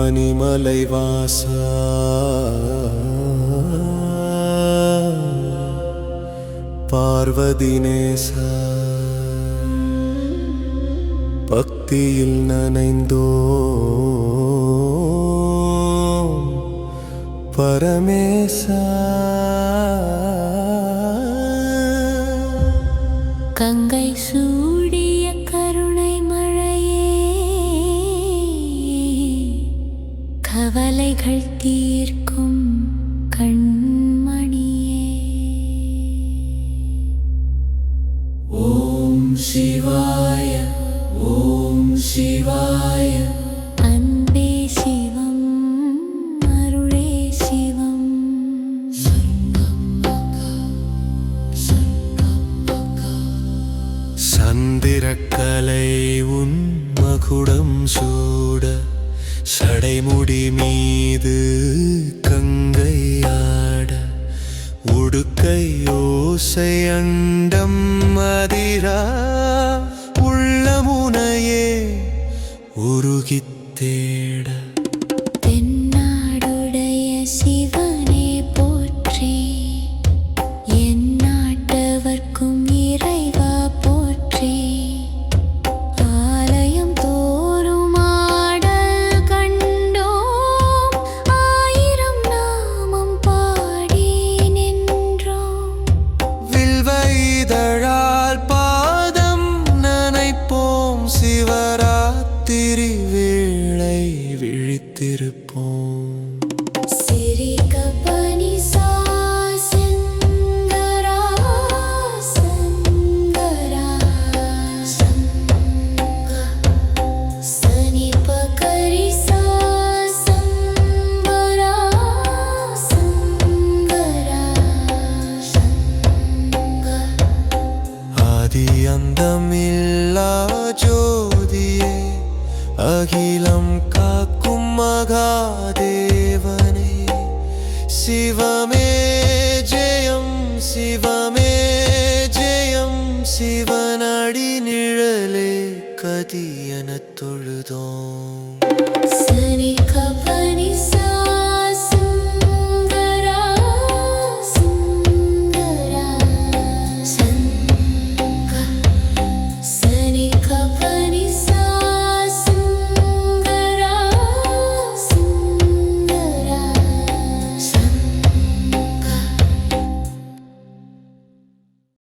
பனிமலை வாசா பார்வதி நேசா பக்தியில் நனைந்தோ பரமேசா கங்கை சூடிய கருணை மழையே கவலைகள் தீர்க்கும் கண்மணியே. ஓம் சிவாய ஓம் சிவாய. அன்பே சிவம் அருளே சிவம். சந்திரக்கலை உன் மகுடம் சூட சடைமுடி மீது கங்கையாட உடுக்கை ஓசை அண்டம் மதிரா உள்ளமுனையே உருகித் தேட. தென்னாடுடைய சிவனே போற்றி, என் நாட்டவர்க்கும் இறைவா போற்றி. ஆலயம் தோறும் ஆடல் கண்டோம், ஆயிரம் நாமம் பாடி நின்றோம். வில்வைதழால் பாதம் நனைப்போம், சிவராத்திரி வேளை விழித்திருப்போம். அந்தமில்லா ஜோதியே, அகிலம் காக்கும் மகாதேவனே, சிவமே ஜெயம் சிவமே ஜெயம். சிவனடி நிழலே கதியென தொழுதோம்.